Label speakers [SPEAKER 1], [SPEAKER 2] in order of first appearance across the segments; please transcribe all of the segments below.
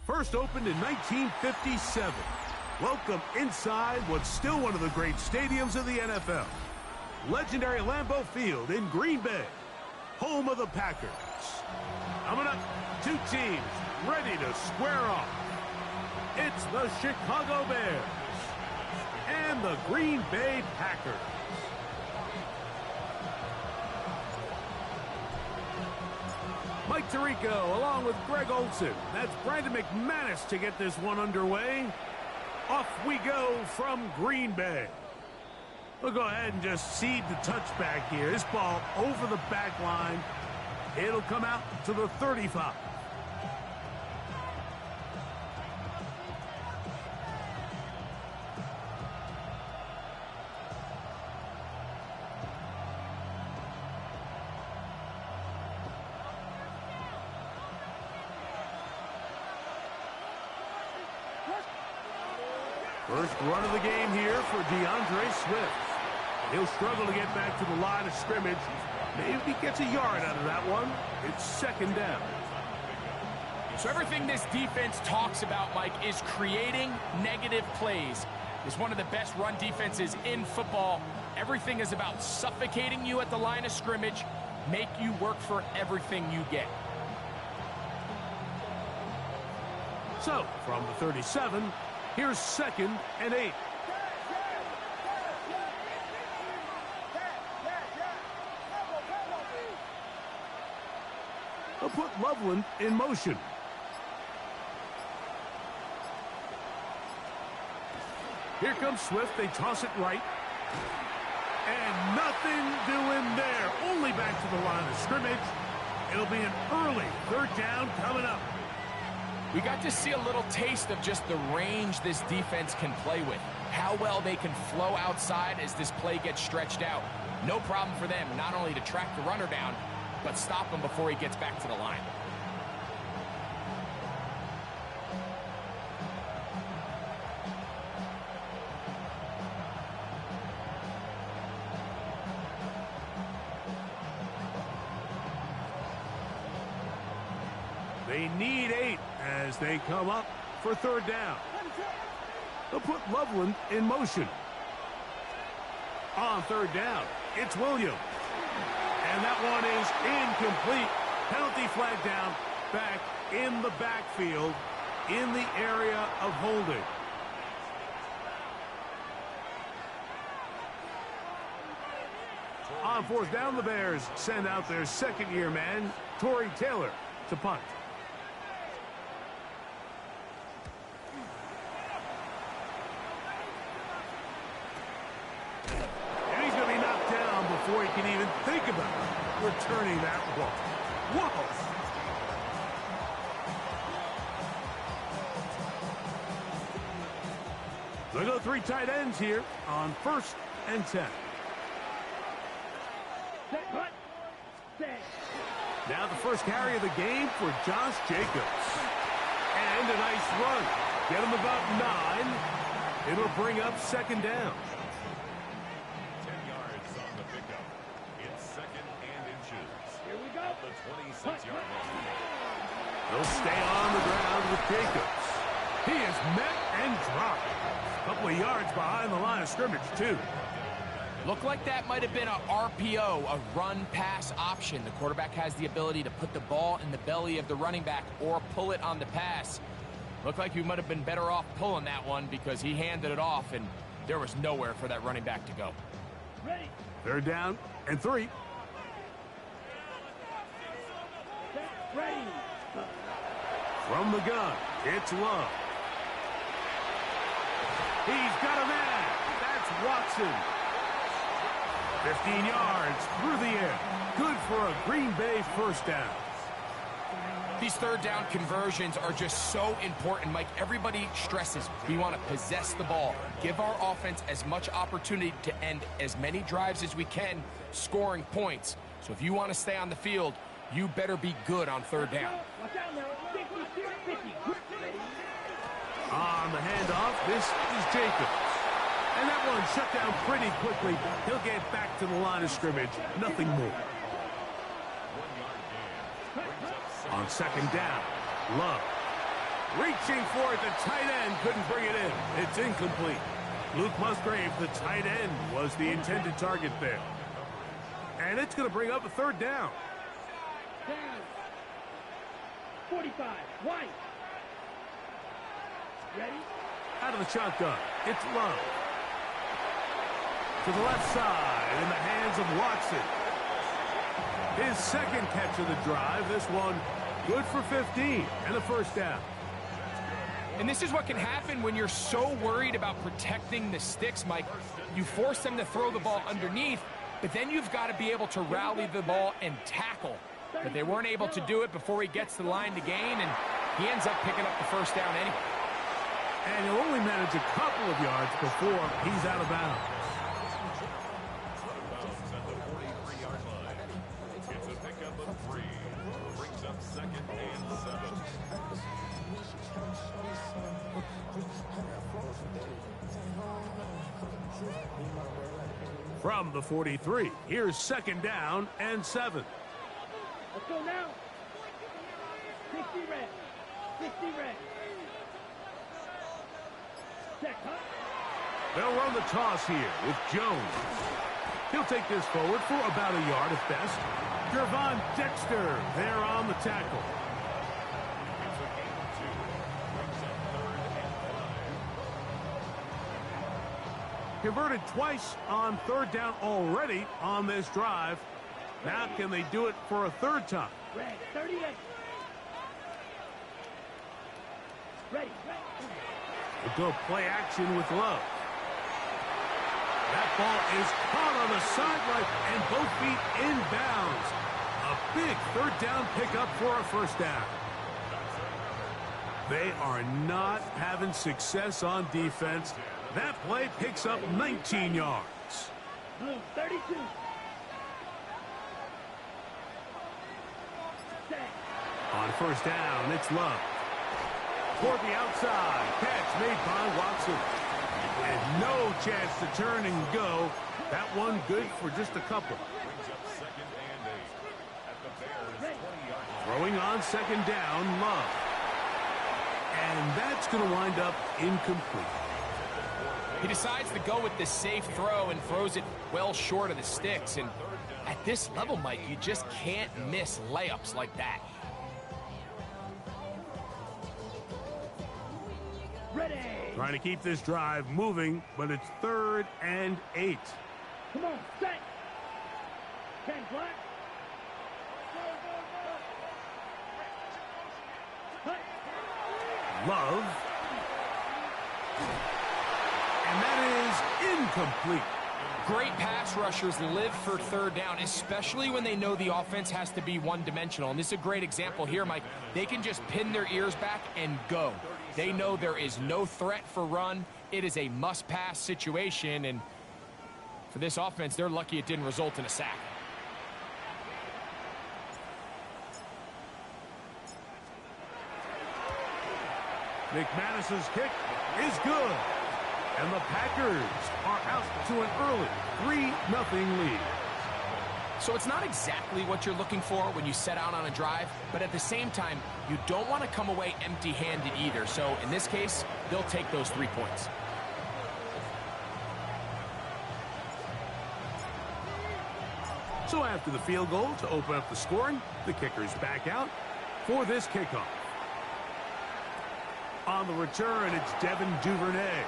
[SPEAKER 1] First opened in 1957. Welcome inside what's still one of the great stadiums of the NFL. Legendary Lambeau Field in Green Bay, home of the Packers. Coming up, two teams ready to square off. It's the Chicago Bears and the Green Bay Packers. Mike Tirico along with Greg Olsen. That's Brandon McManus to get this one underway. Off we go from Green Bay. We'll go ahead and just seed the touchback here. This ball over the back line. It'll come out to the 35. First run of the game here for DeAndre Swift. He'll struggle to get back to the line of scrimmage. Maybe he gets a yard out of that one. It's second down.
[SPEAKER 2] So everything this defense talks about, Mike, is creating negative plays. It's one of the best run defenses in football. Everything is about suffocating you at the line of scrimmage, make you work for everything you get.
[SPEAKER 1] So, from the 37, here's 2nd and 8. They'll put Loveland in motion. Here comes Swift. They toss it right. And nothing doing there. Only back to the line of scrimmage. It'll be an early 3rd down coming up.
[SPEAKER 2] We got to see a little taste of just the range this defense can play with. How well they can flow outside as this play gets stretched out. No problem for them not only to track the runner down, but stop him before he gets back to the line.
[SPEAKER 1] They need 8 as they come up for 3rd down. They'll put Loveland in motion. On 3rd down, it's Williams. And that one is incomplete. Penalty flag down, back in the backfield, in the area of holding. On 4th down, the Bears send out their 2nd-year man, Torrey Taylor, to punt. Before he can even think about returning that ball. Whoa! They go 3 tight ends here on 1st and 10. Now the first carry of the game for Josh Jacobs. And a nice run. Get him about 9. It'll bring up 2nd down. He'll stay on the ground with Jacobs. He is met and dropped. A couple of yards behind the line of scrimmage, too.
[SPEAKER 2] Looked like that might have been a RPO, a run-pass option. The quarterback has the ability to put the ball in the belly of the running back or pull it on the pass. Looked like he might have been better off pulling that one because he handed it off, and there was nowhere for that running back to go.
[SPEAKER 1] Ready. 3rd down and 3. Ready. From the gun, it's Love. He's got a man. That's Watson. 15 yards through the air. Good for a Green Bay 1st down.
[SPEAKER 2] These 3rd down conversions are just so important, Mike. Everybody stresses we want to possess the ball, give our offense as much opportunity to end as many drives as we can, scoring points. So if you want to stay on the field, you better be good on 3rd down.
[SPEAKER 1] On the handoff, this is Jacobs. And that one shut down pretty quickly. He'll get back to the line of scrimmage. Nothing more. On 2nd down, Love. Reaching for it, the tight end couldn't bring it in. It's incomplete. Luke Musgrave, the tight end, was the intended target there. And it's going to bring up a third down.
[SPEAKER 3] 45, White. Ready?
[SPEAKER 1] Out of the shotgun, it's Love. To the left side, in the hands of Watson. His second catch of the drive, this one good for 15 and a first down.
[SPEAKER 2] And this is what can happen when you're so worried about protecting the sticks, Mike. You force them to throw the ball underneath, but then you've got to be able to rally the ball and tackle. But they weren't able to do it before he gets to the line to gain, and he ends up picking up the first down anyway.
[SPEAKER 1] And he'll only manage a couple of yards before he's out of bounds.
[SPEAKER 4] It's a pickup of 3. Brings up 2nd and 7.
[SPEAKER 1] From the 43, here's 2nd down and 7.
[SPEAKER 3] Let's go now. 60 red. 60 red. Check, huh?
[SPEAKER 1] They'll run the toss here with Jones. He'll take this forward for about a yard at best. Gervon Dexter there on the tackle.
[SPEAKER 4] It's a gain of 2. Brings up 3rd and 5.
[SPEAKER 1] Converted twice on 3rd down already on this drive. Now can they do it for a 3rd time?
[SPEAKER 3] Red, 38. Ready.
[SPEAKER 1] We'll go play action with Love. That ball is caught on the sideline and both feet inbounds. A big 3rd down pickup for a first down. They are not having success on defense. That play picks up 19 yards.
[SPEAKER 3] Blue, 32.
[SPEAKER 1] On first down, it's Love. Toward the outside, catch made by Watson. And no chance to turn and go. That one good for just a couple.
[SPEAKER 4] Brings up 2nd and 8. At the Bears' 20-yard line.
[SPEAKER 1] Throwing on 2nd down, Love. And that's going to wind up incomplete.
[SPEAKER 2] He decides to go with the safe throw and throws it well short of the sticks. And at this level, Mike, you just can't miss layups like that.
[SPEAKER 3] Ready.
[SPEAKER 1] Trying to keep this drive moving, but it's 3rd and 8.
[SPEAKER 3] Come on, set. 10 black.
[SPEAKER 1] Love. And that is incomplete.
[SPEAKER 2] Great pass rushers live for 3rd down, especially when they know the offense has to be one-dimensional. And this is a great example here, Mike. They can just pin their ears back and go. They know there is no threat for run. It is a must-pass situation, and for this offense, they're lucky it didn't result in a sack.
[SPEAKER 1] McManus's kick is good. And the Packers are out to an early 3-0 lead.
[SPEAKER 2] So it's not exactly what you're looking for when you set out on a drive, but at the same time, you don't want to come away empty-handed either. So in this case, they'll take those 3 points.
[SPEAKER 1] So after the field goal to open up the scoring, the kicker's back out for this kickoff. On the return, it's Devin Duvernay.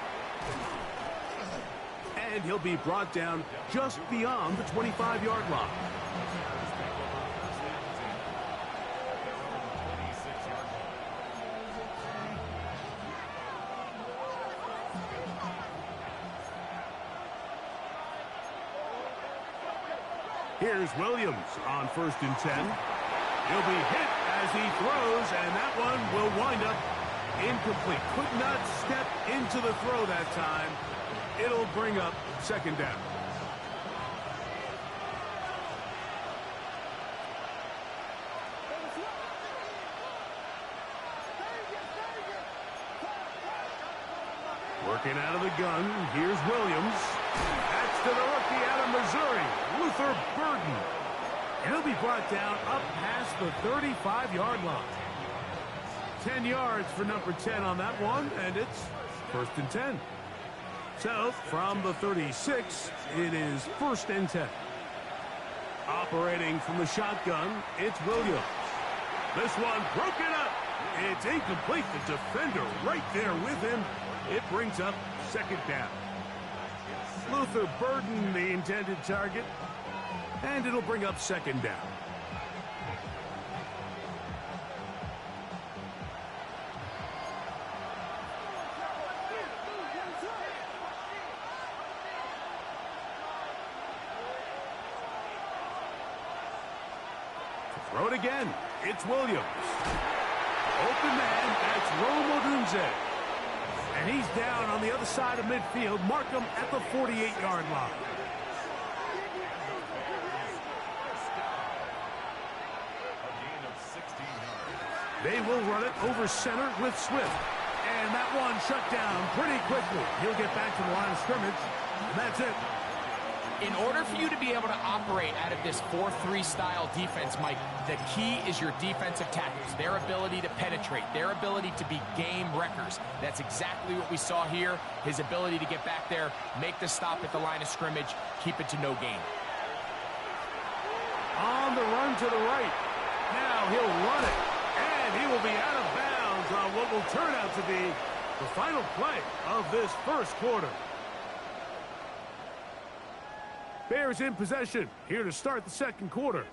[SPEAKER 1] And he'll be brought down just beyond the 25-yard line. Here's Williams on 1st and 10. He'll be hit as he throws, and that one will wind up incomplete. Could not step into the throw that time. It'll bring up 2nd down. Working out of the gun, here's Williams. That's to the rookie out of Missouri, Luther Burden. And he'll be brought down up past the 35-yard line. 10 yards for number 10 on that one, and it's 1st and 10. So, from the 36, it is 1st and 10. Operating from the shotgun, it's Williams. This one broken up. It's incomplete. The defender right there with him. It brings up 2nd down. Luther Burden, the intended target, and it'll bring up 2nd down. Throw it again. It's Williams. Open man, that's Rome Odunze. And he's down on the other side of midfield. Mark him at the 48-yard line. They will run it over center with Swift. And that one shut down pretty quickly. He'll get back to the line of scrimmage. And that's it.
[SPEAKER 2] In order for you to be able to operate out of this 4-3 style defense, Mike, the key is your defensive tackles, their ability to penetrate, their ability to be game wreckers. That's exactly what we saw here, his ability to get back there, make the stop at the line of scrimmage, keep it to no gain.
[SPEAKER 1] On the run to the right. Now he'll run it, and he will be out of bounds on what will turn out to be the final play of this first quarter. Bears in possession here to start the second quarter,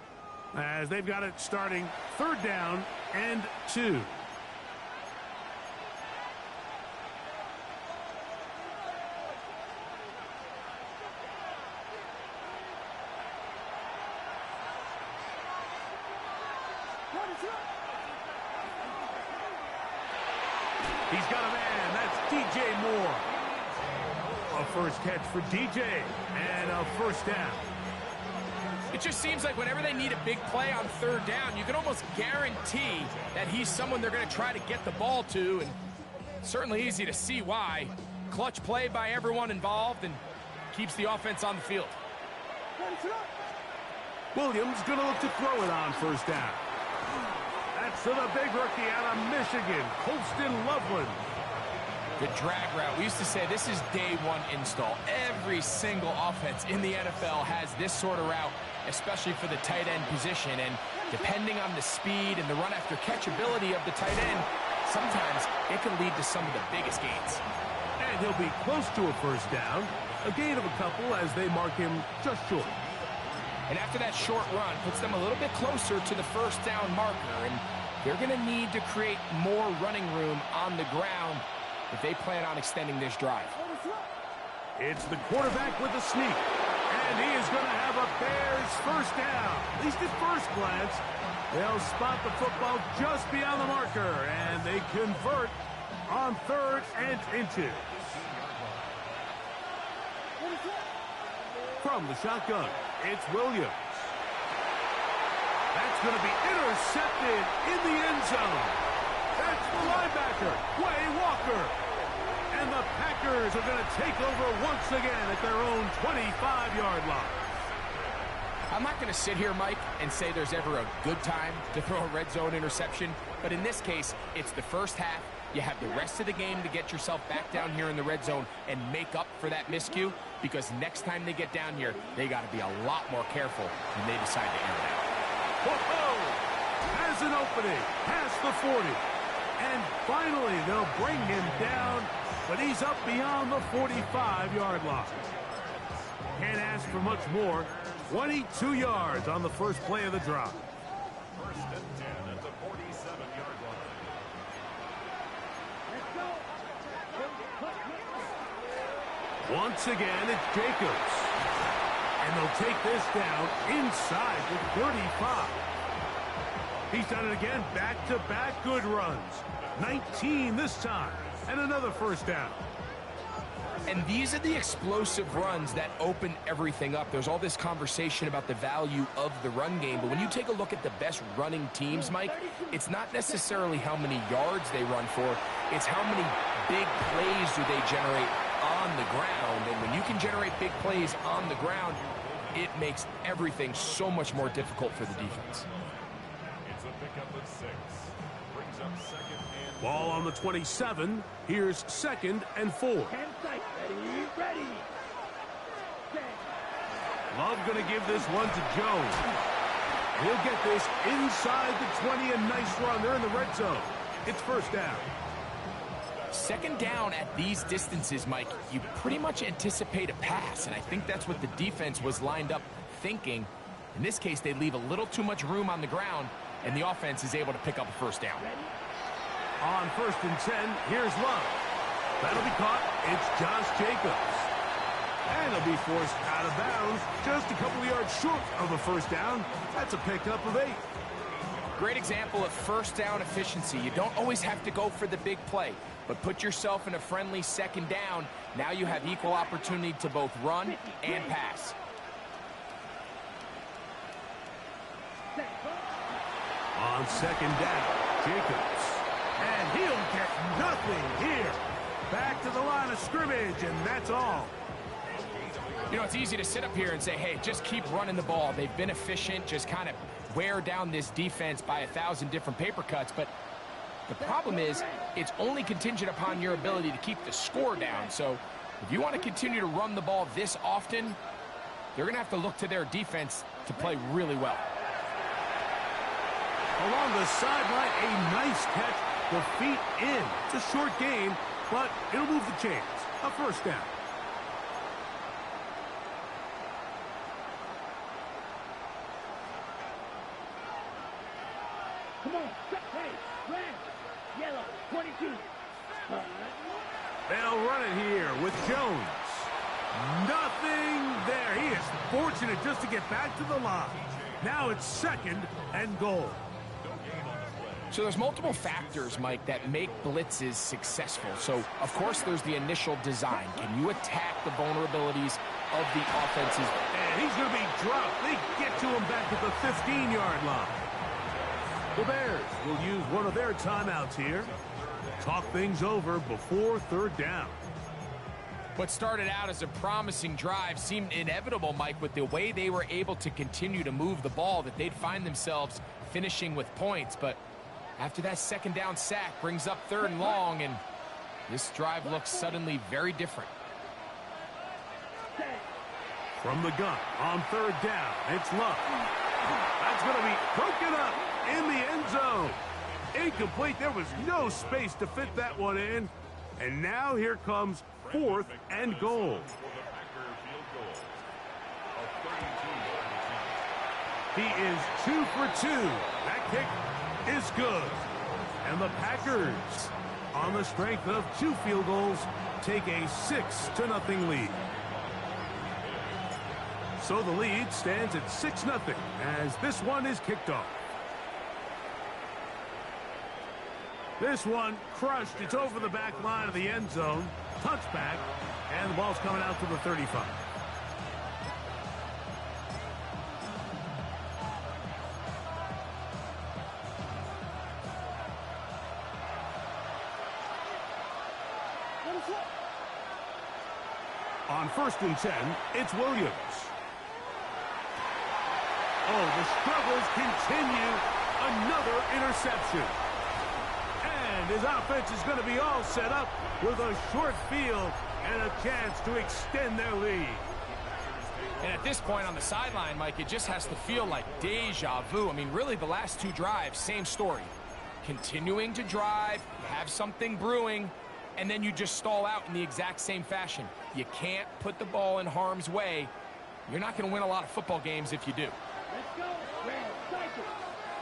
[SPEAKER 1] as they've got it starting 3rd down and 2. He's got a man. That's DJ Moore. A first catch for DJ, and a 1st down.
[SPEAKER 2] It just seems like whenever they need a big play on 3rd down, you can almost guarantee that he's someone they're going to try to get the ball to, and certainly easy to see why. Clutch play by everyone involved and keeps the offense on the field.
[SPEAKER 1] Williams going to look to throw it on 1st down. That's to the big rookie out of Michigan, Colston Loveland.
[SPEAKER 2] The drag route. We used to say this is day one install. Every single offense in the NFL has this sort of route, especially for the tight end position. And depending on the speed and the run after catch ability of the tight end, sometimes it can lead to some of the biggest gains.
[SPEAKER 1] And he'll be close to a 1st down. A gain of a couple as they mark him just short.
[SPEAKER 2] And after that short run, puts them a little bit closer to the 1st down marker. And they're going to need to create more running room on the ground if they plan on extending this drive.
[SPEAKER 1] It's the quarterback with the sneak. And he is going to have a Bears 1st down. At least at first glance, they'll spot the football just beyond the marker. And they convert on 3rd and inches. From the shotgun, it's Williams. That's going to be intercepted in the end zone. That's the linebacker, Quay Walker. And the Packers are going to take over once again at their own 25-yard line.
[SPEAKER 2] I'm not going to sit here, Mike, and say there's ever a good time to throw a red zone interception. But in this case, it's the first half. You have the rest of the game to get yourself back down here in the red zone and make up for that miscue, because next time they get down here, they got to be a lot more careful when they decide to air it out.
[SPEAKER 1] Whoa! Has an opening past the 40. And finally, they'll bring him down, but he's up beyond the 45-yard line. Can't ask for much more. 22 yards on the first play of the drive.
[SPEAKER 4] 1st and 10 at the 47-yard line.
[SPEAKER 1] Once again, it's Jacobs. And they'll take this down inside the 35. He's done it again, back-to-back good runs. 19 this time, and another 1st down.
[SPEAKER 2] And these are the explosive runs that open everything up. There's all this conversation about the value of the run game, but when you take a look at the best running teams, Mike, it's not necessarily how many yards they run for, it's how many big plays do they generate on the ground. And when you can generate big plays on the ground, it makes everything so much more difficult for the defense.
[SPEAKER 4] It's a pickup of 6. Brings brings up second and
[SPEAKER 1] Ball on the 27. Here's 2nd and 4.
[SPEAKER 3] 10 seconds. Ready. Set.
[SPEAKER 1] Love going to give this one to Jones. He'll get this inside the 20. A nice run. They're in the red zone. It's 1st down.
[SPEAKER 2] 2nd down at these distances, Mike, you pretty much anticipate a pass, and I think that's what the defense was lined up thinking. In this case, they leave a little too much room on the ground, and the offense is able to pick up a 1st down.
[SPEAKER 1] On 1st and 10, here's Love. That'll be caught. It's Josh Jacobs. And he'll be forced out of bounds just a couple of yards short of a 1st down. That's a pickup of 8.
[SPEAKER 2] Great example of 1st down efficiency. You don't always have to go for the big play, but put yourself in a friendly 2nd down. Now you have equal opportunity to both run and pass.
[SPEAKER 1] On 2nd down, Jacobs. And he'll get nothing here. Back to the line of scrimmage, and that's all.
[SPEAKER 2] You know, it's easy to sit up here and say, hey, just keep running the ball. They've been efficient, just kind of wear down this defense by 1,000 different paper cuts. But the problem is, it's only contingent upon your ability to keep the score down. So if you want to continue to run the ball this often, they're going to have to look to their defense to play really well.
[SPEAKER 1] Along the sideline, a nice catch. The feet in. It's a short gain, but it'll move the chains. A 1st down.
[SPEAKER 3] Come on. Hey, red. Yellow. 22.
[SPEAKER 1] They'll run it here with Jones. Nothing there. He is fortunate just to get back to the line. Now it's 2nd and goal.
[SPEAKER 2] So there's multiple factors, Mike, that make blitzes successful. So, of course, there's the initial design. Can you attack the vulnerabilities of the offenses?
[SPEAKER 1] And he's going to be dropped. They get to him back at the 15-yard line. The Bears will use one of their timeouts here. Talk things over before 3rd down.
[SPEAKER 2] What started out as a promising drive seemed inevitable, Mike, with the way they were able to continue to move the ball, that they'd find themselves finishing with points. But after that 2nd down sack brings up 3rd and long, and this drive looks suddenly very different.
[SPEAKER 1] From the gun on 3rd down, it's Love. That's going to be broken up in the end zone. Incomplete. There was no space to fit that one in. And now here comes 4th and goal. He is 2 for 2. That kick is good. And the Packers, on the strength of 2 field goals, take a 6-0 lead. So the lead stands at 6-0 as this one is kicked off. This one crushed. It's over the back line of the end zone. Touchback, and the ball's coming out to the 35. On 1st and 10, it's Williams. Oh, the struggles continue. Another interception. And his offense is going to be all set up with a short field and a chance to extend their lead.
[SPEAKER 2] And at this point on the sideline, Mike, it just has to feel like deja vu. I mean, really, the last 2 drives, same story. Continuing to drive, have something brewing, and then you just stall out in the exact same fashion. You can't put the ball in harm's way. You're not going to win a lot of football games if you do.
[SPEAKER 3] Let's go. Red, cycle.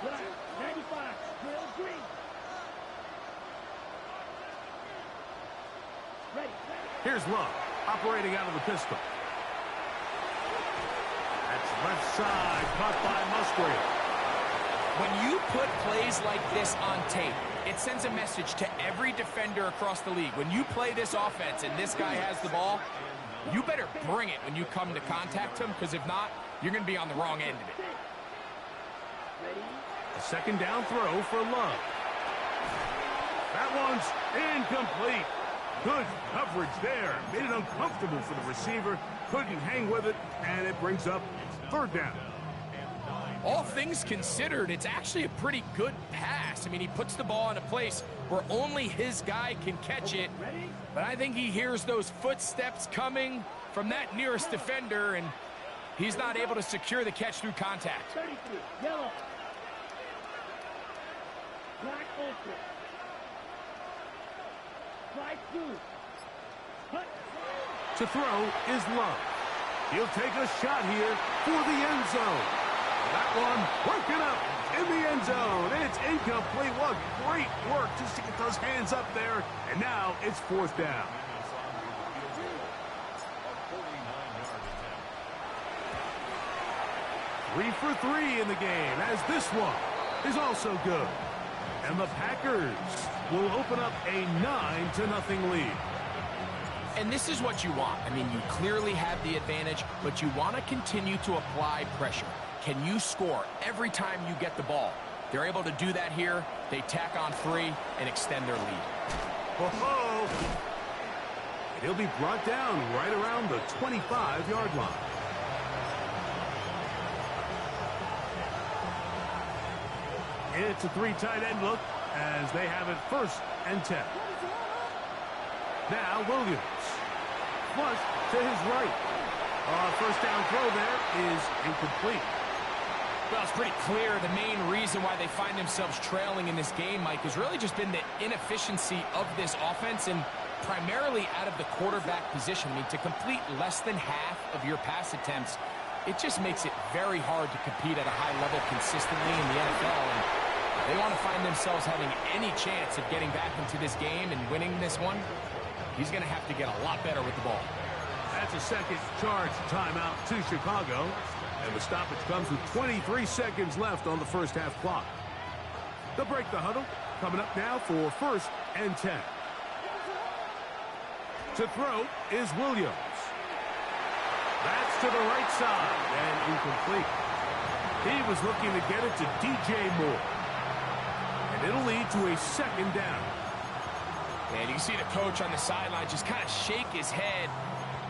[SPEAKER 3] Black, 95. Drill, green. Ready.
[SPEAKER 1] Here's Love, operating out of the pistol. That's left side, caught by Musgrave.
[SPEAKER 2] When you put plays like this on tape, it sends a message to every defender across the league. When you play this offense and this guy has the ball, you better bring it when you come to contact him, because if not, you're going to be on the wrong end of it.
[SPEAKER 1] A 2nd down throw for Love. That one's incomplete. Good coverage there. Made it uncomfortable for the receiver. Couldn't hang with it, and it brings up 3rd down.
[SPEAKER 2] all things considered, it's actually a pretty good pass. I mean, he puts the ball in a place where only his guy can catch it. But I think he hears those footsteps coming from that nearest defender, and he's not able to secure the catch through contact.
[SPEAKER 3] 33, yellow. Black open. Strike 2. Hut.
[SPEAKER 1] To throw is Love. He'll take a shot here for the end zone. That one working up in the end zone. It's incomplete. What great work just to get those hands up there. And now it's 4th down. Three for 3 in the game, as this one is also good. And the Packers will open up a 9-0 lead.
[SPEAKER 2] And this is what you want. I mean, you clearly have the advantage, but you want to continue to apply pressure. Can you score every time you get the ball? They're able to do that here. They tack on 3 and extend their lead.
[SPEAKER 1] Oh, he'll be brought down right around the 25-yard line. It's a 3 tight end look as they have it 1st and 10. Now Williams. Flush to his right. 1st down throw there is incomplete.
[SPEAKER 2] Well, it's pretty clear the main reason why they find themselves trailing in this game, Mike, has really just been the inefficiency of this offense and primarily out of the quarterback position. I mean, to complete less than half of your pass attempts, it just makes it very hard to compete at a high level consistently in the NFL. And they want to find themselves having any chance of getting back into this game and winning this one. He's going to have to get a lot better with the ball.
[SPEAKER 1] That's a second charge timeout to Chicago. And the stoppage comes with 23 seconds left on the 1st half clock. They'll break the huddle. Coming up now for 1st and 10. To throw is Williams. That's to the right side and incomplete. He was looking to get it to DJ Moore. And it'll lead to a 2nd down.
[SPEAKER 2] And you can see the coach on the sideline just kind of shake his head.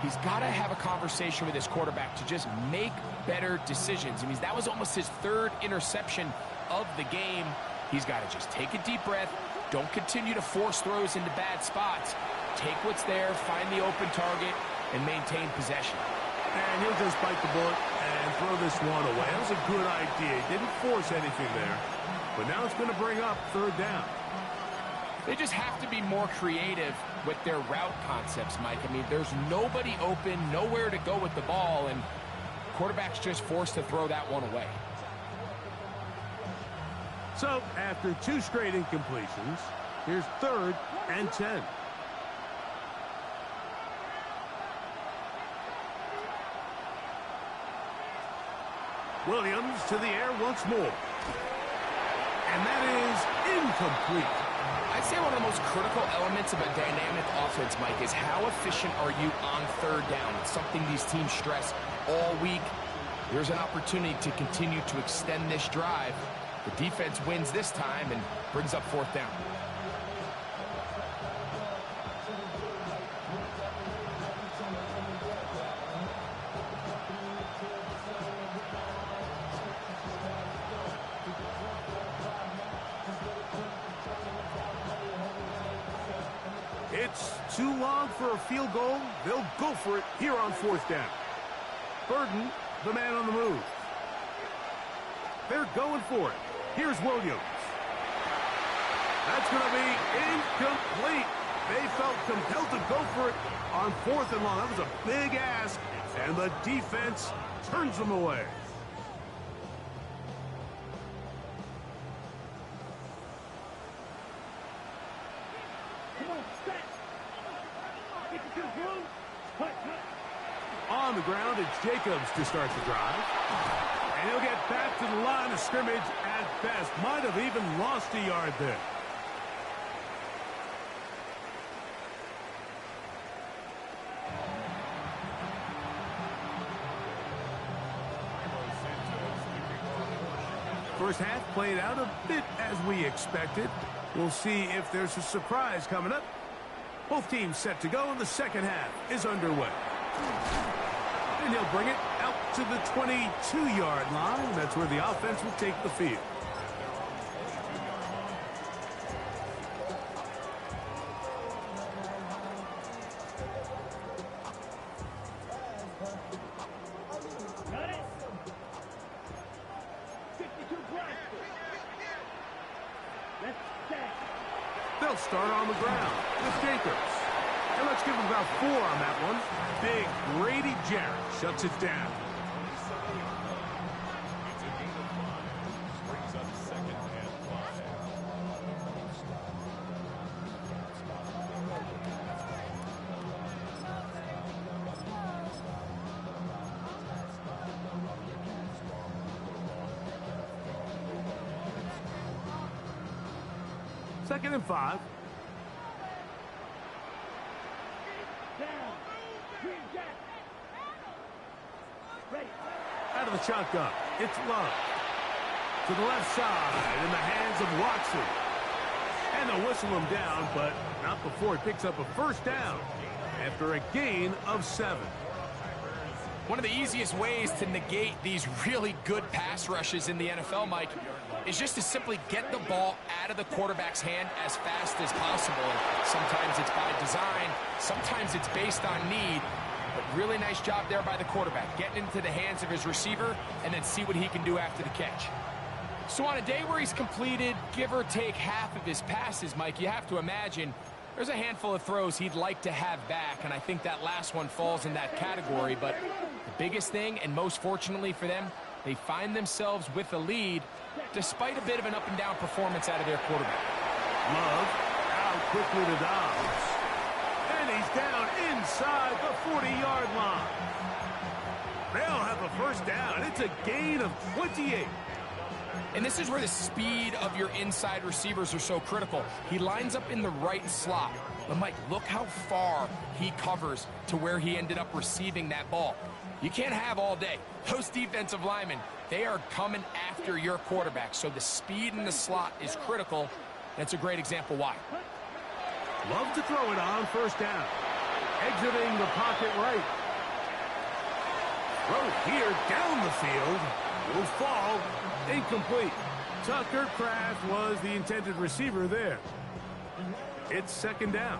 [SPEAKER 2] He's got to have a conversation with his quarterback to just make better decisions. I mean, that was almost his 3rd interception of the game. He's got to just take a deep breath. Don't continue to force throws into bad spots. Take what's there, find the open target, and maintain possession.
[SPEAKER 1] And he'll just bite the bullet and throw this one away. That was a good idea. He didn't force anything there. But now it's going to bring up 3rd down.
[SPEAKER 2] They just have to be more creative with their route concepts, Mike. I mean, there's nobody open, nowhere to go with the ball, and quarterback's just forced to throw that one away.
[SPEAKER 1] So, after 2 straight incompletions, here's 3rd and 10. Williams to the air once more. And that is incomplete.
[SPEAKER 2] I'd say one of the most critical elements of a dynamic offense, Mike, is how efficient are you on 3rd down. It's something these teams stress all week. There's an opportunity to continue to extend this drive. The defense wins this time and brings up 4th down.
[SPEAKER 1] It's too long for a field goal. They'll go for it here on 4th down. Burden, the man on the move. They're going for it. Here's Williams. That's going to be incomplete. They felt compelled to go for it on 4th and long. That was a big ask, and the defense turns them away. On the ground, it's Jacobs to start the drive. And he'll get back to the line of scrimmage at best. Might have even lost a yard there. First half played out a bit as we expected. We'll see if there's a surprise coming up. Both teams set to go, and the second half is underway. And he'll bring it out to the 22-yard line. That's where the offense will take the field.
[SPEAKER 3] Got it. 52 Bradford. Let's set.
[SPEAKER 1] They'll start on the ground with Jacobs. And let's give him about 4 on that one. Big Grady Jarrett shuts it down.
[SPEAKER 4] It's a gain of 5. Brings up second and 5.
[SPEAKER 1] Second and 5.
[SPEAKER 3] Down. Green Jack. Ready.
[SPEAKER 1] Out of the shotgun, it's Love. To the left side, in the hands of Watson. And they'll whistle him down, but not before he picks up a first down after a gain of 7.
[SPEAKER 2] One of the easiest ways to negate these really good pass rushes in the NFL, Mike, is just to simply get the ball out of the quarterback's hand as fast as possible. Sometimes it's by design, sometimes it's based on need, but really nice job there by the quarterback, getting into the hands of his receiver and then see what he can do after the catch. So on a day where he's completed, give or take half of his passes, Mike, you have to imagine there's a handful of throws he'd like to have back, and I think that last one falls in that category. But the biggest thing, and most fortunately for them, they find themselves with a lead despite a bit of an up-and-down performance out of their quarterback.
[SPEAKER 1] Love out quickly to Dobbs. And he's down inside the 40-yard line. They'll have a first down. It's a gain of 28.
[SPEAKER 2] And this is where the speed of your inside receivers are so critical. He lines up in the right slot. But, Mike, look how far he covers to where he ended up receiving that ball. You can't have all day. Those defensive linemen, they are coming after your quarterback. So the speed in the slot is critical. That's a great example why.
[SPEAKER 1] Love to throw it on first down. Exiting the pocket right. Throw here down the field. Will fall. Incomplete. Tucker Kraft was the intended receiver there. It's second down.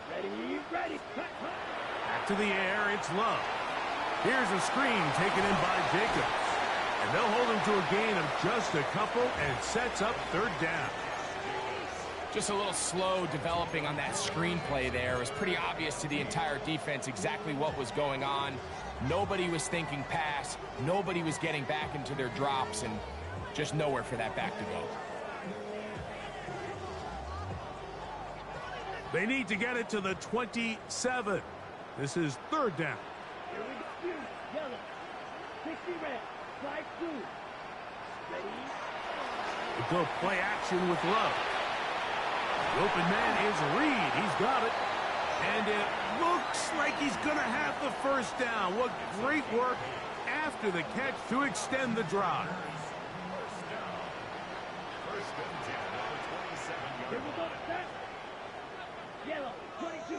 [SPEAKER 3] Ready.
[SPEAKER 1] Back to the air, it's Love. Here's a screen taken in by Jacobs. And they'll hold him to a gain of just a couple, and it sets up third down.
[SPEAKER 2] Just a little slow developing on that screenplay there. It was pretty obvious to the entire defense exactly what was going on. Nobody was thinking pass. Nobody was getting back into their drops, and just nowhere for that back to go.
[SPEAKER 1] They need to get it to the 27. This is third down.
[SPEAKER 3] Here we go. Yellow. 60 red. Slide through. Ready.
[SPEAKER 1] They go play action with Love. The open man is Reed. He's got it. And it looks like he's going to have the first down. What great work after the catch to extend the drive.
[SPEAKER 3] Here we go. Set. Yellow. 22.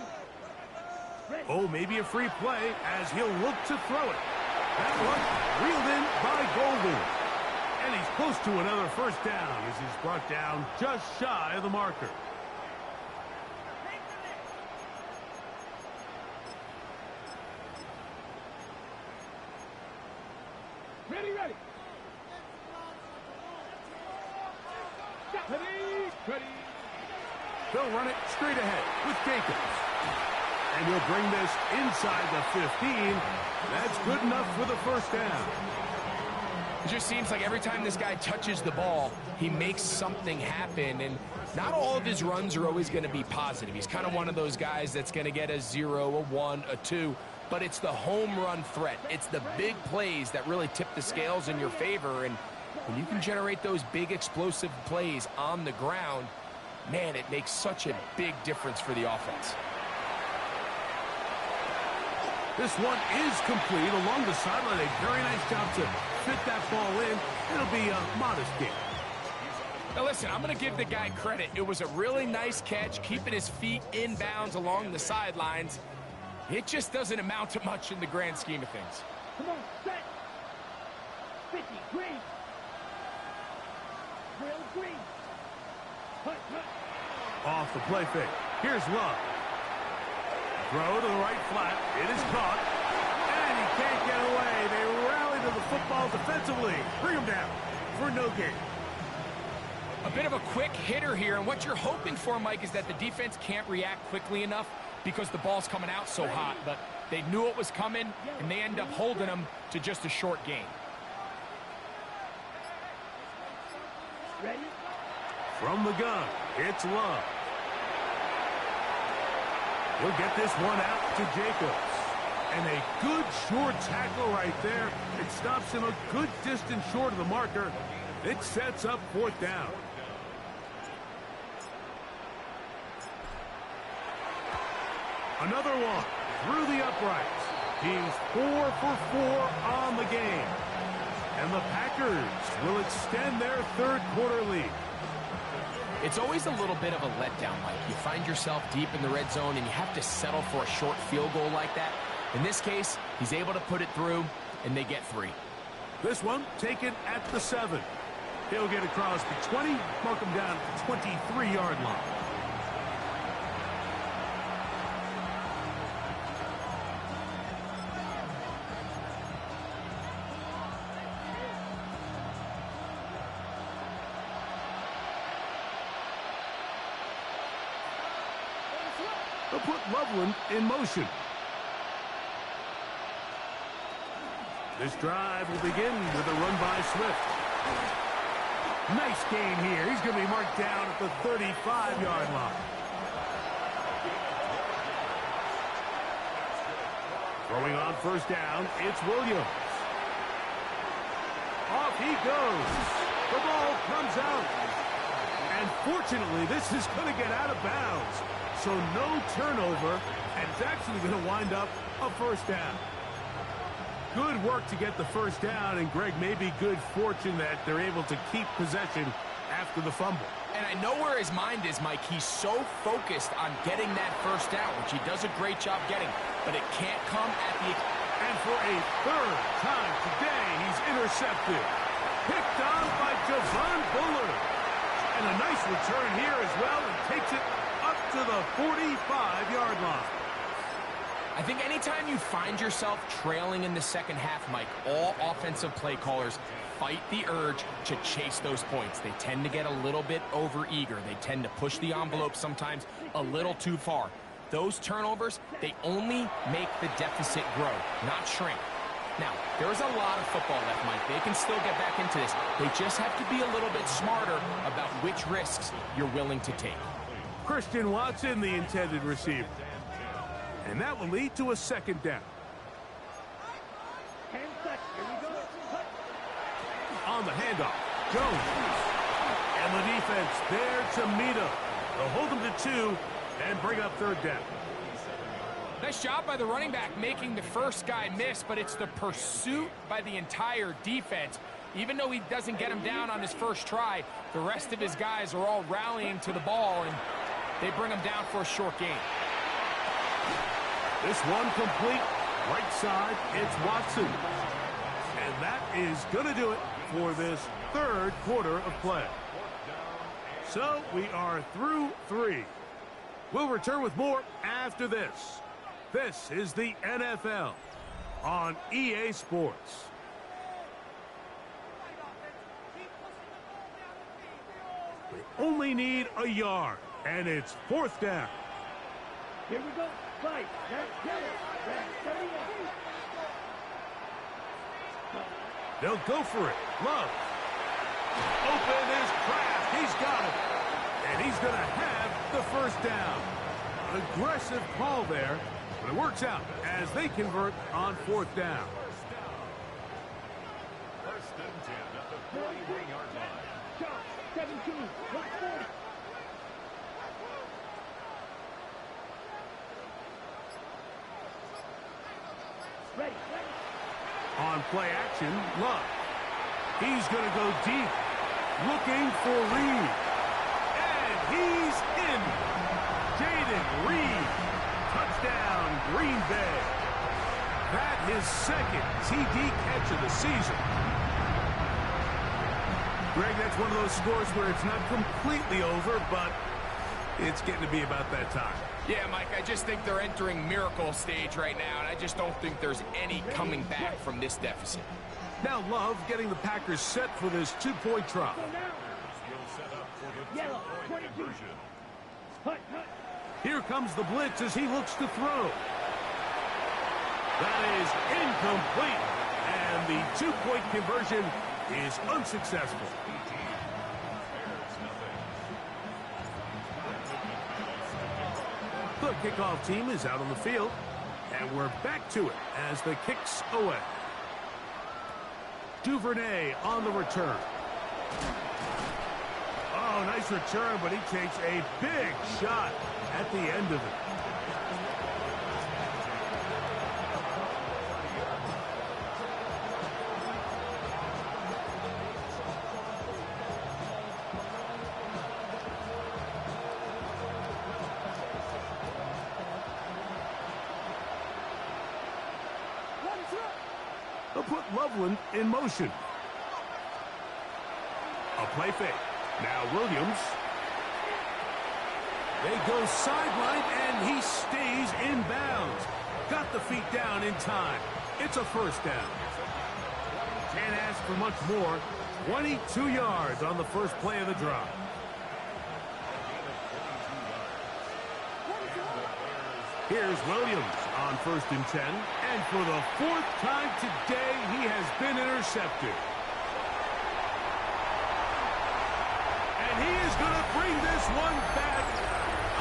[SPEAKER 3] Ready.
[SPEAKER 1] Oh, maybe a free play as he'll look to throw it. That one reeled in by Golden. And he's close to another first down as he's brought down just shy of the marker.
[SPEAKER 3] Ready. Ready.
[SPEAKER 1] They'll run it straight ahead with Jacobs. And he'll bring this inside the 15. That's good enough for the first down.
[SPEAKER 2] It just seems like every time this guy touches the ball, he makes something happen. And not all of his runs are always going to be positive. He's kind of one of those guys that's going to get a 0, a 1, a 2. But it's the home run threat. It's the big plays that really tip the scales in your favor. And when you can generate those big explosive plays on the ground, man, it makes such a big difference for the offense.
[SPEAKER 1] This one is complete along the sideline. A very nice job to fit that ball in. It'll be a modest gain.
[SPEAKER 2] Now listen, I'm going to give the guy credit. It was a really nice catch, keeping his feet in bounds along the sidelines. It just doesn't amount to much in the grand scheme of things.
[SPEAKER 3] Come on, set. 50, green. Will green. Hut, hut.
[SPEAKER 1] Off the play fake. Here's Love. Throw to the right flat. It is caught. And he can't get away. They rally to the football defensively. Bring him down for no gain.
[SPEAKER 2] A bit of a quick hitter here, and what you're hoping for, Mike, is that the defense can't react quickly enough because the ball's coming out so hot. But they knew it was coming, and they end up holding them to just a short gain.
[SPEAKER 3] Ready?
[SPEAKER 1] From the gun, it's Love. He'll get this one out to Jacobs. And a good short tackle right there. It stops him a good distance short of the marker. It sets up 4th down. Another one through the uprights. He's 4 for 4 on the game. And the Packers will extend their 3rd quarter lead.
[SPEAKER 2] It's always a little bit of a letdown, Mike. You find yourself deep in the red zone, and you have to settle for a short field goal like that. In this case, he's able to put it through, and they get 3.
[SPEAKER 1] This one taken at the 7. He'll get across the 20, mark him down at the 23-yard line. They'll put Loveland in motion. This drive will begin with a run by Swift. Nice gain here. He's going to be marked down at the 35-yard line. Throwing on 1st down, it's Williams. Off he goes. The ball comes out. And fortunately, this is going to get out of bounds. So no turnover, and it's actually going to wind up a 1st down. Good work to get the 1st down, and Greg, maybe good fortune that they're able to keep possession after the fumble.
[SPEAKER 2] And I know where his mind is, Mike. He's so focused on getting that 1st down, which he does a great job getting, but it can't come at the...
[SPEAKER 1] And for a 3rd time today, he's intercepted. Picked on by Javon Bullard. And a nice return here as well, and takes it up to the 45-yard line.
[SPEAKER 2] I think anytime you find yourself trailing in the 2nd half, Mike, all offensive play callers fight the urge to chase those points. They tend to get a little bit overeager. They tend to push the envelope sometimes a little too far. Those turnovers, they only make the deficit grow, not shrink. Now, there's a lot of football left, Mike. They can still get back into this. They just have to be a little bit smarter about which risks you're willing to take.
[SPEAKER 1] Christian Watson, the intended receiver. And that will lead to a 2nd down.
[SPEAKER 3] 10 seconds. Here we go. Hut.
[SPEAKER 1] On the handoff, Jones. And the defense there to meet him. They'll hold him to 2 and bring up 3rd down.
[SPEAKER 2] Nice job by the running back making the first guy miss, but it's the pursuit by the entire defense. Even though he doesn't get him down on his first try, the rest of his guys are all rallying to the ball, and they bring him down for a short gain.
[SPEAKER 1] This one complete. Right side, it's Watson. And that is going to do it for this 3rd quarter of play. So we are through 3. We'll return with more after this. This is the NFL on EA Sports. They only need a yard, and it's 4th down.
[SPEAKER 3] Here we go. Fight.
[SPEAKER 1] They'll go for it. Love. Open is Kraft. He's got it. And he's going to have the 1st down. An aggressive call there, but it works out as they convert on 4th down.
[SPEAKER 4] 1st and 10 at the 41-yard line.
[SPEAKER 3] 17. 140. Ready.
[SPEAKER 1] On play action, Love. He's going to go deep. looking for Reed. And he's in. Jaden Reed. Touchdown, Green Bay. That his second TD catch of the season. Greg, that's one of those scores where it's not completely over, but it's getting to be about that time.
[SPEAKER 2] Yeah, Mike, I just think they're entering miracle stage right now, and I just don't think there's any coming back from this deficit.
[SPEAKER 1] Now Love getting the Packers set for this two-point try.
[SPEAKER 3] Yellow, 22. Hut.
[SPEAKER 1] Here comes the blitz as he looks to throw. That is incomplete, and the two-point conversion is unsuccessful. The kickoff team is out on the field, and we're back to it as the kick's away. Duvernay on the return. Oh, nice return, but he takes a big shot at the end of it. They'll put Loveland in motion. A play fake. Now Williams. They go sideline, and he stays in bounds. Got the feet down in time. It's a first down. Can't ask for much more. 22 yards on the first play of the drive. Here's Williams on 1st and 10. And for the 4th time today, he has been intercepted. And he is going to bring this one back.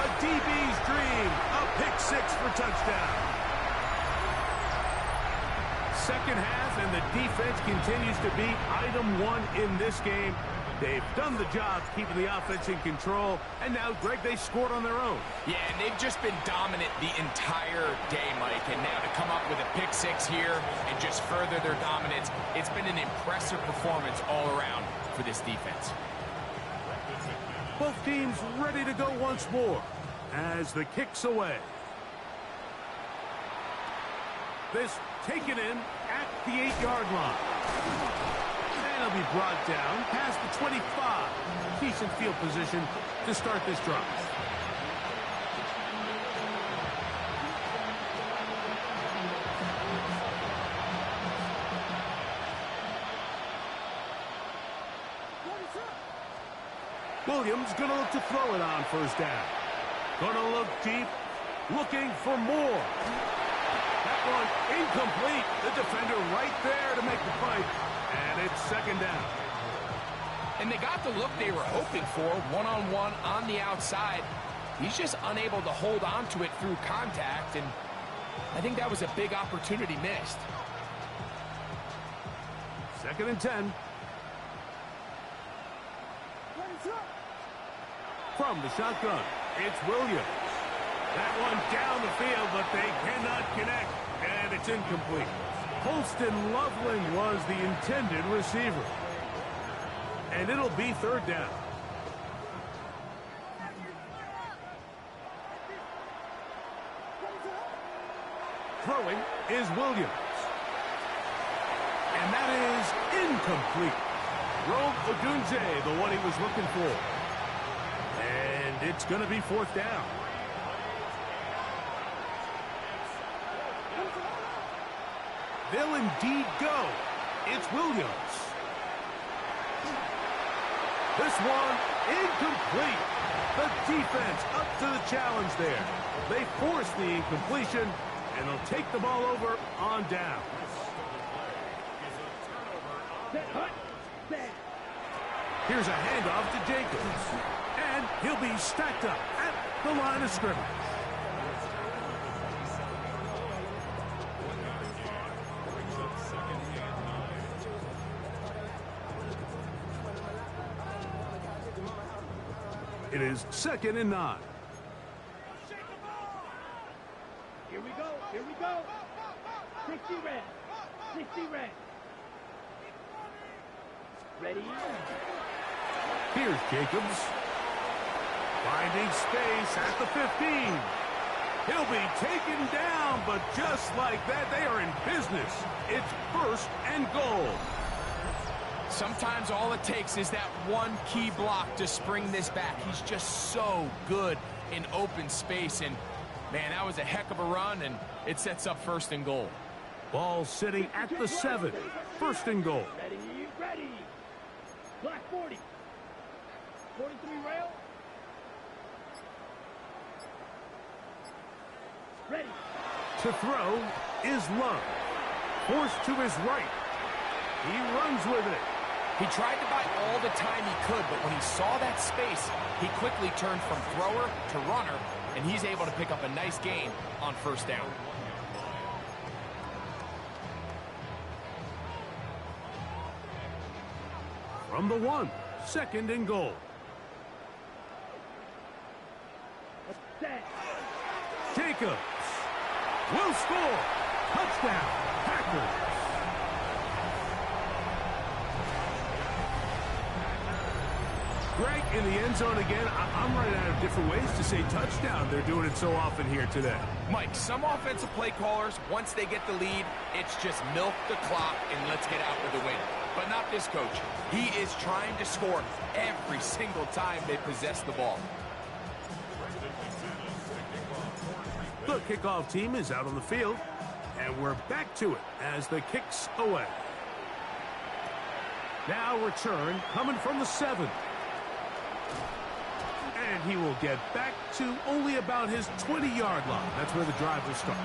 [SPEAKER 1] A DB's dream. A pick six for touchdown. Second half, and the defense continues to be item one in this game. They've done the job keeping the offense in control, and now, Greg, they scored on their own.
[SPEAKER 2] Yeah, and they've just been dominant the entire day, Mike, and now to come up with a pick six here and just further their dominance, it's been an impressive performance all around for this defense.
[SPEAKER 1] Both teams ready to go once more as the kick's away. This taken in at the 8-yard line. And it'll be brought down past the 25. Decent field position to start this drive. Williams going to look to throw it on first down. Going to look deep, looking for more. That one incomplete. The defender right there to make the fight. And it's second down.
[SPEAKER 2] And they got the look they were hoping for, one-on-one on the outside. He's just unable to hold on to it through contact, and I think that was a big opportunity missed.
[SPEAKER 1] 2nd and 10. From the shotgun, it's Williams. That one down the field, but they cannot connect, and it's incomplete. Holston Loveland was the intended receiver. And it'll be 3rd down. Throwing is Williams. And that is incomplete. Rome Odunze, the one he was looking for. And it's going to be 4th down. They'll indeed go. It's Williams. This one incomplete. The defense up to the challenge there. They force the incompletion, and they'll take the ball over on down. Here's a handoff to Jacobs. And he'll be stacked up at the line of scrimmage. It is 2nd and 9.
[SPEAKER 3] Here we go. Here we go. 60 red. 60 red. Ready?
[SPEAKER 1] Here's Jacobs. Finding space at the 15. He'll be taken down, but just like that, they are in business. It's 1st and goal.
[SPEAKER 2] Sometimes all it takes is that one key block to spring this back. He's just so good in open space. And, man, that was a heck of a run, and it sets up 1st and goal.
[SPEAKER 1] Ball sitting at the 7. 1st and goal.
[SPEAKER 3] Ready, ready. Black 40. 43 rail. Ready.
[SPEAKER 1] To throw is Love. Forced to his right. He runs with it.
[SPEAKER 2] He tried to buy all the time he could, but when he saw that space, he quickly turned from thrower to runner, and he's able to pick up a nice gain on 1st down.
[SPEAKER 1] From the 1, 2nd and goal.
[SPEAKER 3] Set.
[SPEAKER 1] Jacobs will score. Touchdown, Packers. Greg, in the end zone again. I'm running out of different ways to say touchdown. They're doing it so often here today.
[SPEAKER 2] Mike, some offensive play callers, once they get the lead, it's just milk the clock and let's get out with a win. But not this coach. He is trying to score every single time they possess the ball.
[SPEAKER 1] The kickoff team is out on the field, and we're back to it as the kick's away. Now return coming from the 7. And he will get back to only about his 20-yard line. That's where the drive will start.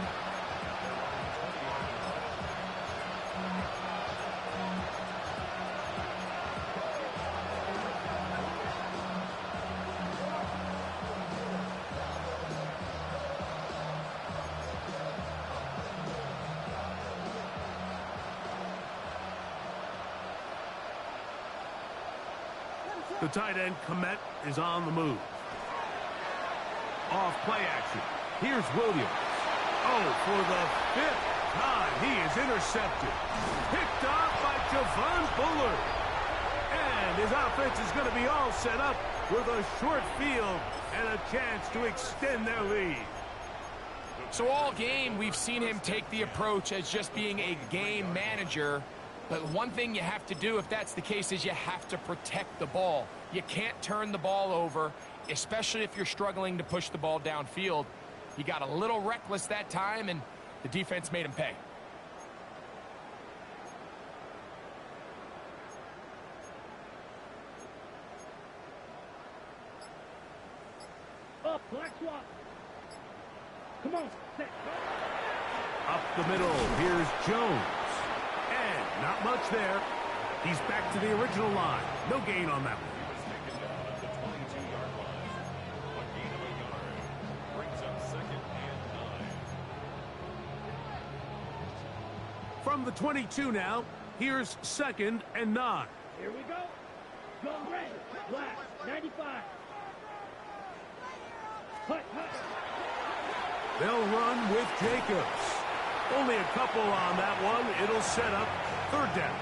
[SPEAKER 1] The tight end, Komet, is on the move. Off play action. Here's Williams. Oh, for the 5th time, he is intercepted. Picked off by Javon Bullard. And his offense is going to be all set up with a short field and a chance to extend their lead.
[SPEAKER 2] So all game, we've seen him take the approach as just being a game manager. But one thing you have to do if that's the case is you have to protect the ball. You can't turn the ball over, especially if you're struggling to push the ball downfield. He got a little reckless that time, and the defense made him pay.
[SPEAKER 3] Up, black swap. Come on, set.
[SPEAKER 1] Up the middle, here's Jones. And not much there. He's back to the original line. No gain on that one. From the 22 now, here's 2nd and 9.
[SPEAKER 3] Here we go. Go red, black, 95. Hut, hut.
[SPEAKER 1] They'll run with Jacobs. Only a couple on that one. It'll set up 3rd down.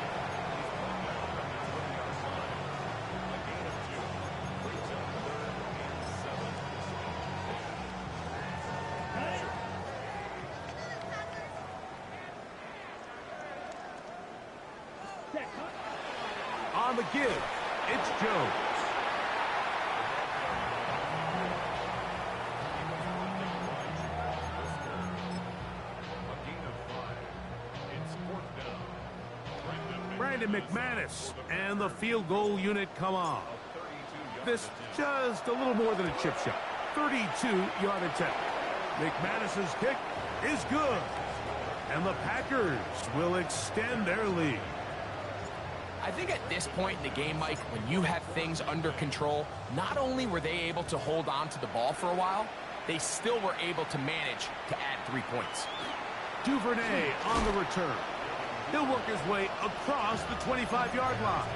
[SPEAKER 3] Set, hut.
[SPEAKER 1] On the give, it's Jones. Brandon McManus and the field goal unit come on. This just a little more than a chip shot. 32-yard attempt. McManus's kick is good. And the Packers will extend their lead.
[SPEAKER 2] I think at this point in the game, Mike, when you have things under control, not only were they able to hold on to the ball for a while, they still were able to manage to add 3 points.
[SPEAKER 1] Duvernay on the return. He'll work his way across the 25-yard line.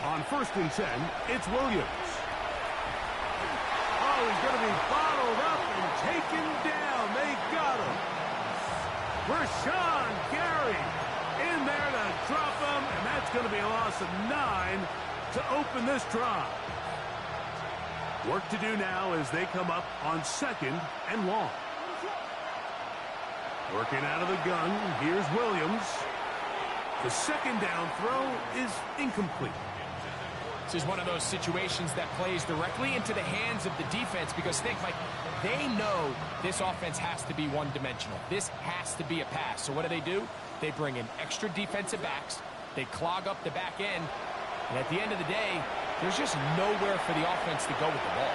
[SPEAKER 1] On 1st and 10, it's Williams. he's going to be bottled up and taken down. They got him. Rashan Gary in there to drop him, and that's going to be a loss of 9 to open this drive. Work to do now as they come up on 2nd and long. Working out of the gun, here's Williams. The 2nd down throw is incomplete.
[SPEAKER 2] This is one of those situations that plays directly into the hands of the defense because think, Mike, they know this offense has to be one-dimensional. This has to be a pass. So what do? They bring in extra defensive backs. They clog up the back end. And at the end of the day, there's just nowhere for the offense to go with the ball.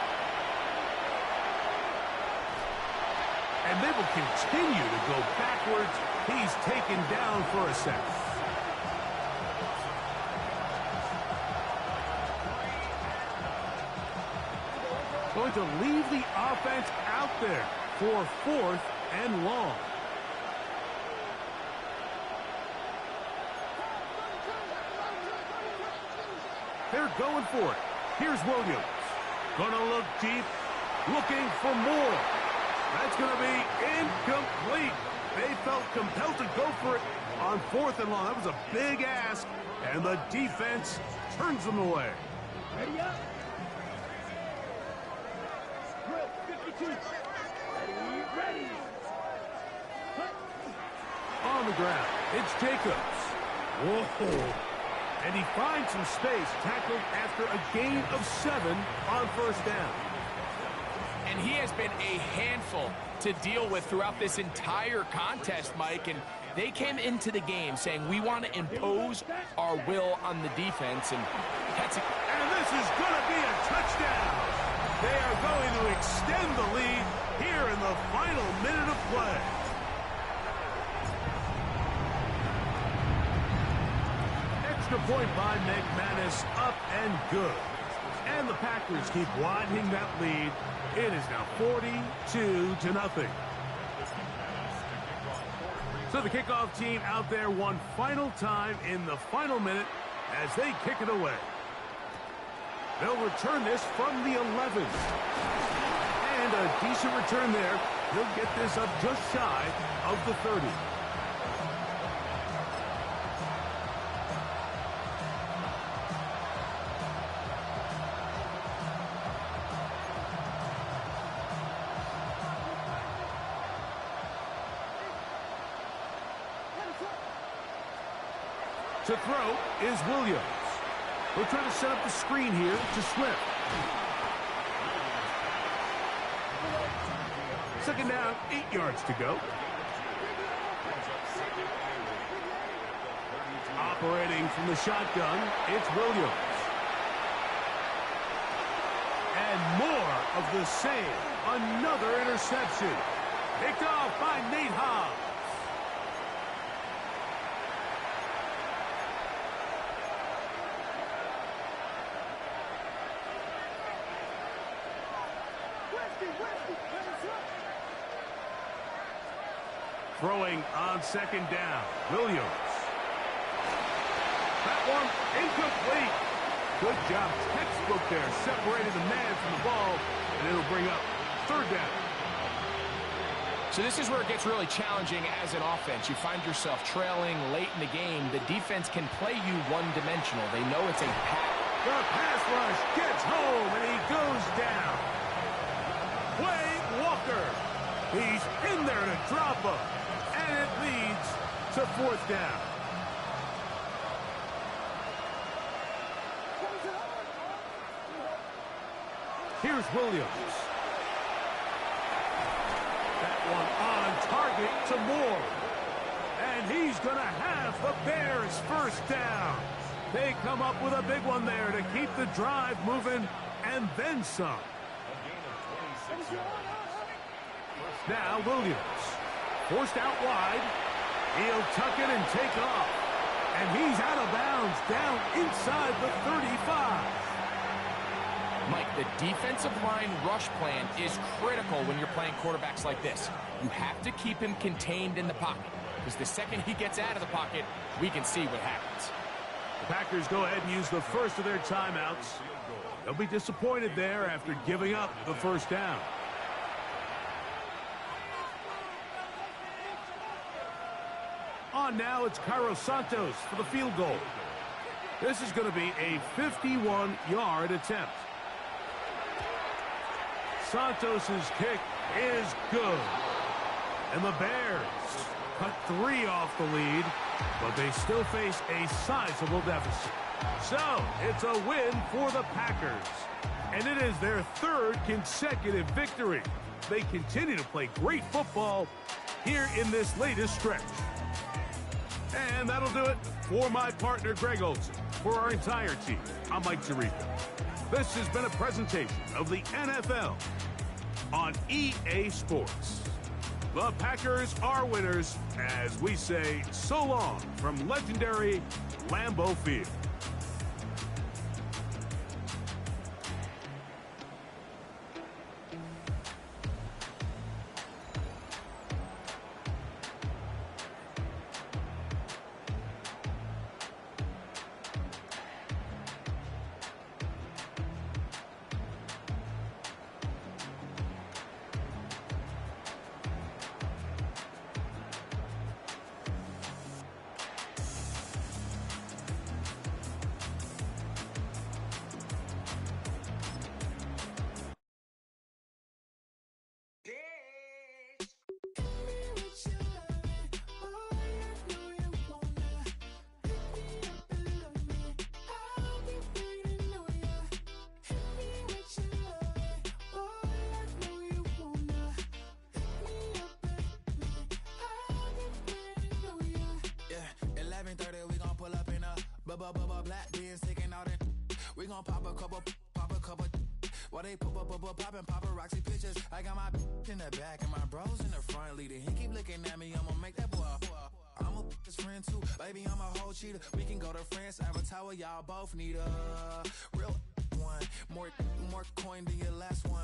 [SPEAKER 1] And they will continue to go backwards. He's taken down for a second. Going to leave the offense out there for 4th and long. They're going for it. Here's Williams. Gonna look deep, looking for more. That's gonna be incomplete. They felt compelled to go for it on 4th and long. That was a big ask, and the defense turns them away.
[SPEAKER 3] Ready up. Drill 52. Ready.
[SPEAKER 1] On the ground, it's Jacobs. Whoa. And he finds some space, tackled after a gain of 7 on 1st down.
[SPEAKER 2] And he has been a handful to deal with throughout this entire contest, Mike. And they came into the game saying, we want to impose our will on the defense. And
[SPEAKER 1] this is going to be a touchdown. They are going to extend the lead here in the final minute of play. Extra point by McManus, up and good. And the Packers keep widening that lead. It is now 42-0. So the kickoff team out there one final time in the final minute as they kick it away. They'll return this from the 11. And a decent return there. He'll get this up just shy of the 30. To throw is Williams. We'll try to set up the screen here to Swift. 2nd down, 8 yards to go. Operating from the shotgun, it's Williams. And more of the same. Another interception. Picked off by Nate Hobbs. Throwing on 2nd down, Williams. That one incomplete. Good job, textbook there, separated the man from the ball, and it'll bring up 3rd down.
[SPEAKER 2] So this is where it gets really challenging as an offense. You find yourself trailing late in the game. The defense can play you one-dimensional. They know it's a pass.
[SPEAKER 1] The pass rush gets home, and he goes down. Wade Walker. He's in there to drop him. And it leads to 4th down. Here's Williams. That one on target to Moore. And he's going to have the Bears 1st down. They come up with a big one there to keep the drive moving and then some. Now Williams. Forced out wide. He'll tuck it and take off. And he's out of bounds down inside the 35.
[SPEAKER 2] Mike, the defensive line rush plan is critical when you're playing quarterbacks like this. You have to keep him contained in the pocket, because the second he gets out of the pocket, we can see what happens.
[SPEAKER 1] The Packers go ahead and use the first of their timeouts. They'll be disappointed there after giving up the first down. On now, it's Cairo Santos for the field goal. This is going to be a 51-yard attempt. Santos's kick is good. And the Bears cut 3 off the lead, but they still face a sizable deficit. So, it's a win for the Packers. And it is their 3rd consecutive victory. They continue to play great football here in this latest stretch. And that'll do it for my partner, Greg Olsen. For our entire team, I'm Mike Tirico. This has been a presentation of the NFL on EA Sports. The Packers are winners as we say so long from legendary Lambeau Field.
[SPEAKER 5] Black beans taking out it. We gon' pop a couple. While they poppin' paparazzi pictures. I got my in the back and my bros in the front leading. He keep looking at me, I'ma make that boy. I'm a his friend too, baby, I'm a whole cheater. We can go to France, Avatar, y'all both need a real one. More coin than your last one.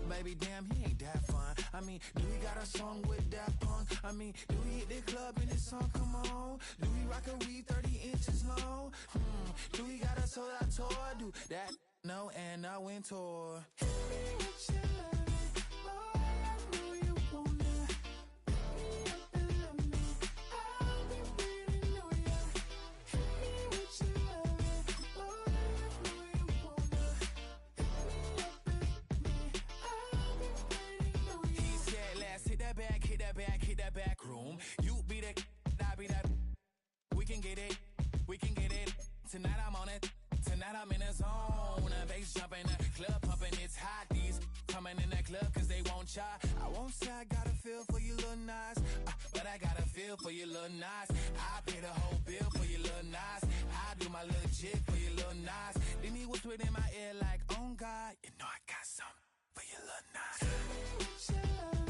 [SPEAKER 5] Baby, damn, he ain't that fun. I mean, do he got a song with Daft Punk? I mean, do he hit the club in his song? Come on. Do he rock a weed 30 inches long? Do he got a sold out tour? Do that? No, and I went tour. Hit that back room. You be the, I be that. We can get it. Tonight I'm on it. Tonight I'm in a zone. A bass jumping, a club pumping. It's hot. These coming in the club cause they won't try. I won't say I got a feel for you little nice, but I got a feel for you little nice. I pay the whole bill for you little nice. I do my little jig for you little nice. Then he whispered in my ear like, oh God, you know I got something for you little nice.